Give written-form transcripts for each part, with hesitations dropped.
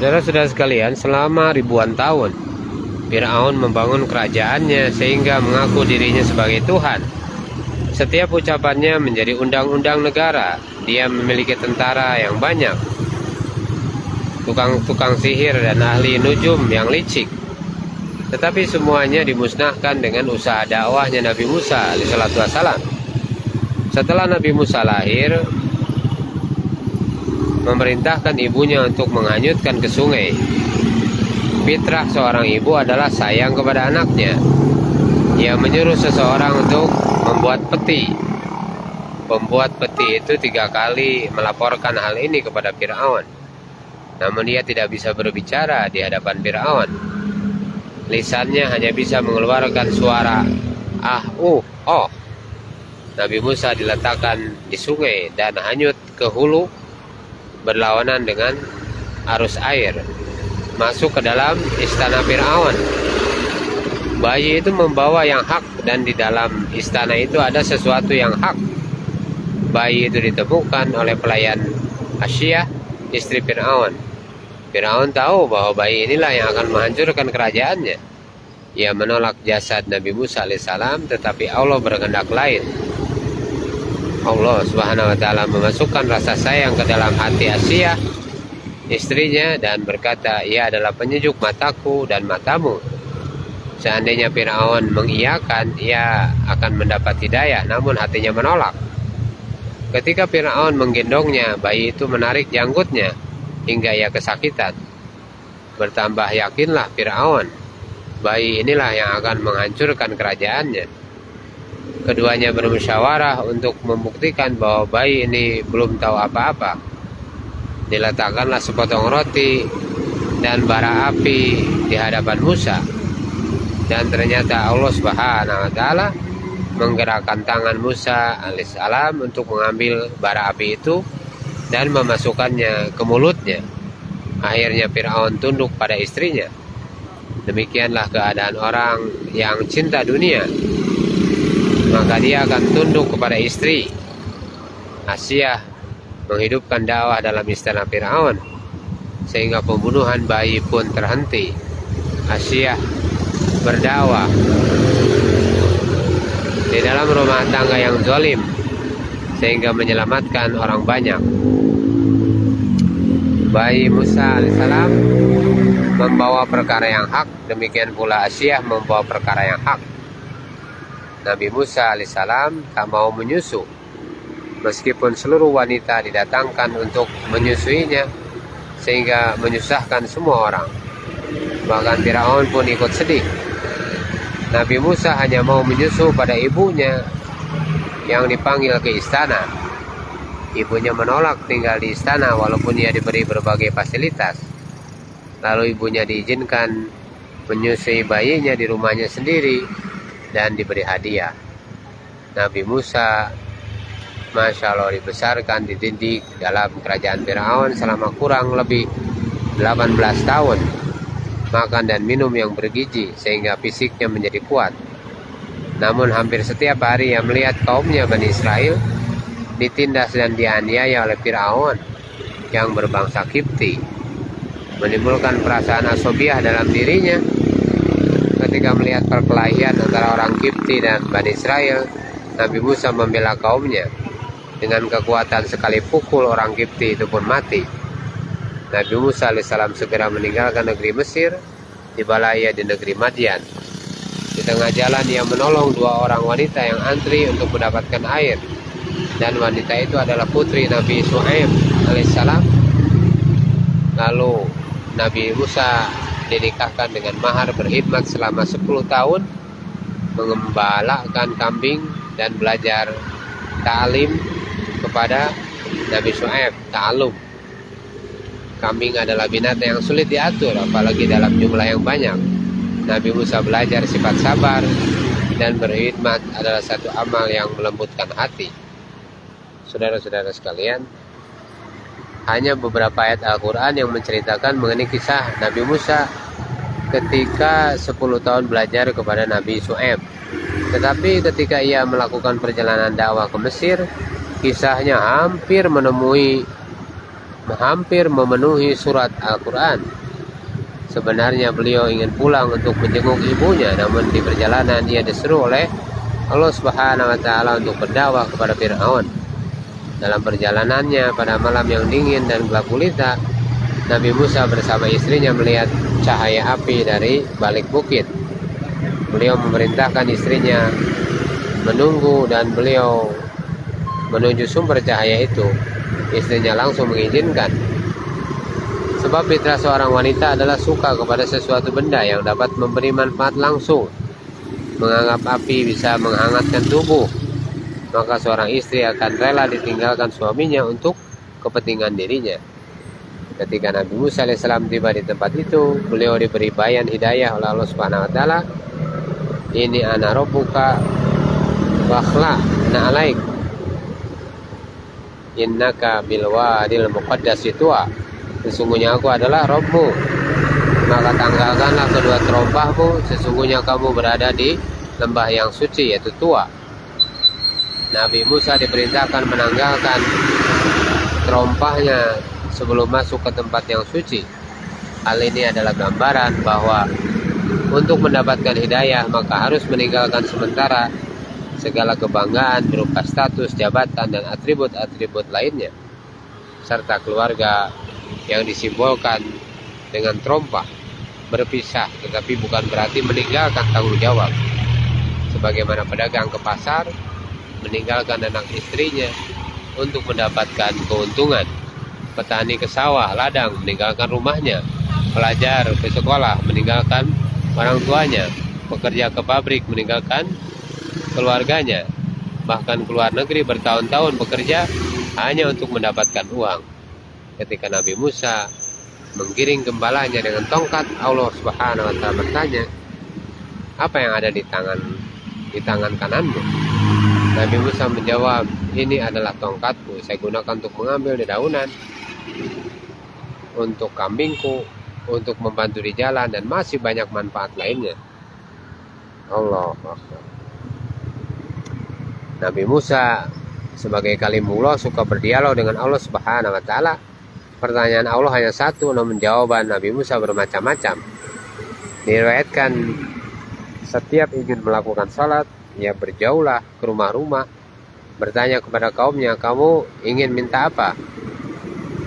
Saudara-saudara sekalian, selama ribuan tahun Fir'aun membangun kerajaannya sehingga mengaku dirinya sebagai Tuhan. Setiap ucapannya menjadi undang-undang negara. Dia memiliki tentara yang banyak, tukang-tukang sihir dan ahli nujum yang licik. Tetapi semuanya dimusnahkan dengan usaha dakwahnya Nabi Musa alaihissalam. Setelah Nabi Musa lahir, memerintahkan ibunya untuk menghanyutkan ke sungai. Fitrah seorang ibu adalah sayang kepada anaknya. Ia menyuruh seseorang untuk membuat peti. Pembuat peti itu 3 kali melaporkan hal ini kepada Fir'aun. Namun ia tidak bisa berbicara di hadapan Fir'aun. Lisannya hanya bisa mengeluarkan suara oh. Nabi Musa diletakkan di sungai dan hanyut ke hulu berlawanan dengan arus air, masuk ke dalam istana Fir'aun. Bayi itu membawa yang hak, dan di dalam istana itu ada sesuatu yang hak. Bayi itu ditemukan oleh pelayan Asyiyah, istri Fir'aun. Fir'aun tahu bahwa bayi inilah yang akan menghancurkan kerajaannya. Ia menolak jasad Nabi Musa alaihissalam, tetapi Allah berkehendak lain. Allah subhanahu wa ta'ala memasukkan rasa sayang ke dalam hati Asyiyah, istrinya, dan berkata, ia adalah penyejuk mataku dan matamu. Seandainya Fir'aun mengiyakan, ia akan mendapat hidayah, namun hatinya menolak. Ketika Fir'aun menggendongnya, bayi itu menarik janggutnya hingga ia kesakitan. Bertambah yakinlah Fir'aun, bayi inilah yang akan menghancurkan kerajaannya. Keduanya bermusyawarah untuk membuktikan bahwa bayi ini belum tahu apa-apa. Diletakkanlah sepotong roti dan bara api di hadapan Musa. Dan ternyata Allah subhanahu wa ta'ala menggerakkan tangan Musa alaihissalam untuk mengambil bara api itu dan memasukkannya ke mulutnya. Akhirnya Fir'aun tunduk pada istrinya. Demikianlah keadaan orang yang cinta dunia, maka dia akan tunduk kepada istri. Asyiyah menghidupkan dakwah dalam istana Fir'aun sehingga pembunuhan bayi pun terhenti. Asyiyah berdakwah di dalam rumah tangga yang zalim sehingga menyelamatkan orang banyak. Bayi Musa alaihissalam membawa perkara yang hak, demikian pula Asyiyah membawa perkara yang hak. Nabi Musa alaihissalam tak mau menyusu, meskipun seluruh wanita didatangkan untuk menyusuinya, sehingga menyusahkan semua orang. Bahkan Fir'aun pun ikut sedih. Nabi Musa hanya mau menyusu pada ibunya yang dipanggil ke istana. Ibunya menolak tinggal di istana walaupun ia diberi berbagai fasilitas. Lalu ibunya diizinkan menyusui bayinya di rumahnya sendiri dan diberi hadiah. Nabi Musa, Masya Allah, dibesarkan, dididik dalam kerajaan Fir'aun selama kurang lebih 18 tahun. Makan dan minum yang bergizi sehingga fisiknya menjadi kuat. Namun hampir setiap hari ia melihat kaumnya Bani Israel ditindas dan dianiaya oleh Fir'aun yang berbangsa Kipti. Menimbulkan perasaan asobiah dalam dirinya. Ketika melihat perkelahian antara orang Kipti dan Bani Israel, Nabi Musa membela kaumnya. Dengan kekuatan sekali pukul, orang Kipti itu pun mati. Nabi Musa alaihissalam segera meninggalkan negeri Mesir, tibalah ia di negeri Madian. Di tengah jalan ia menolong 2 orang wanita yang antri untuk mendapatkan air, dan wanita itu adalah putri Nabi Shu'aib alaihissalam. Lalu Nabi Musa dinikahkan dengan mahar berkhidmat selama 10 tahun, mengembalakan kambing dan belajar ta'lim kepada Nabi Shu'aib. Ta'alum. Kambing adalah binatang yang sulit diatur, apalagi dalam jumlah yang banyak. Nabi Musa belajar sifat sabar, dan berkhidmat adalah satu amal yang melembutkan hati. Saudara-saudara sekalian, hanya beberapa ayat Al-Quran yang menceritakan mengenai kisah Nabi Musa ketika 10 tahun belajar kepada Nabi Shu'aib. Tetapi ketika ia melakukan perjalanan dakwah ke Mesir, kisahnya hampir menemui hampir memenuhi surat Al-Quran. Sebenarnya beliau ingin pulang untuk menjenguk ibunya, namun di perjalanan ia diseru oleh Allah Subhanahu wa Ta'ala untuk berdakwah kepada Fir'aun. Dalam perjalanannya pada malam yang dingin dan gelap gulita, Nabi Musa bersama istrinya melihat cahaya api dari balik bukit. Beliau memerintahkan istrinya menunggu dan beliau menuju sumber cahaya itu. Istrinya langsung mengizinkan. Sebab fitrah seorang wanita adalah suka kepada sesuatu benda yang dapat memberi manfaat langsung. Menganggap api bisa menghangatkan tubuh, maka seorang istri akan rela ditinggalkan suaminya untuk kepentingan dirinya. Ketika Nabi Musa alaihissalam tiba di tempat itu, beliau diberi bayan hidayah oleh Allah Subhanahu wa Ta'ala. Ini ana rabbuka wakhla na alaik innaka bil wadil muqaddas tuwa. Sesungguhnya aku adalah Rabbmu, maka tanggalkanlah kedua terompahmu, sesungguhnya kamu berada di lembah yang suci, yaitu Tuwa. Nabi Musa diperintahkan menanggalkan terompahnya sebelum masuk ke tempat yang suci. Hal ini adalah gambaran bahwa untuk mendapatkan hidayah maka harus meninggalkan sementara segala kebanggaan berupa status, jabatan, dan atribut-atribut lainnya, serta keluarga yang disimbolkan dengan terompah. Berpisah tetapi bukan berarti meninggalkan tanggung jawab. Sebagaimana pedagang ke pasar meninggalkan anak istrinya untuk mendapatkan keuntungan, petani ke sawah, ladang meninggalkan rumahnya, pelajar ke sekolah meninggalkan orang tuanya, pekerja ke pabrik meninggalkan keluarganya, bahkan keluar negeri bertahun-tahun bekerja hanya untuk mendapatkan uang. Ketika Nabi Musa menggiring gembalanya dengan tongkat, Allah Subhanahu wa Ta'ala bertanya, apa yang ada di tangan kananmu? Nabi Musa menjawab, ini adalah tongkatku, saya gunakan untuk mengambil dedaunan untuk kambingku, untuk membantu di jalan, dan masih banyak manfaat lainnya. Allah Akbar. Nabi Musa sebagai kalimullah suka berdialog dengan Allah Subhanahu wa Ta'ala. Pertanyaan Allah hanya satu, namun jawaban Nabi Musa bermacam-macam. Diriwayatkan setiap ingin melakukan salat, ia berjauhlah ke rumah-rumah, bertanya kepada kaumnya, kamu ingin minta apa?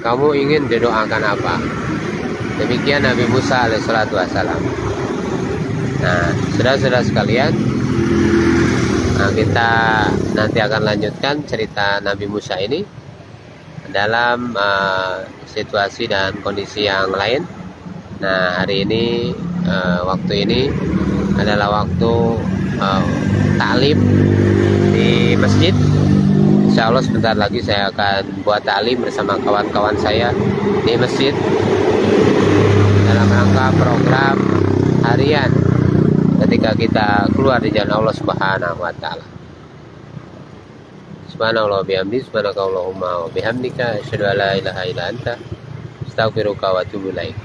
Kamu ingin didoakan apa? Demikian Nabi Musa alaihissalatu wassalam. Nah, saudara-saudara sekalian, kita nanti akan lanjutkan cerita Nabi Musa ini dalam situasi dan kondisi yang lain. Nah, hari ini waktu ini adalah waktu taklim di masjid. Insya Allah sebentar lagi saya akan buat taklim bersama kawan-kawan saya di masjid dalam rangka program harian ketika kita keluar di jalan Allah Subhanahu wa Ta'ala. Subhanallah bihamdi, subhanakallahumma wa bihamdika, asyhadu an la ilaha illa anta, astaghfiruka wa atubu ilaik.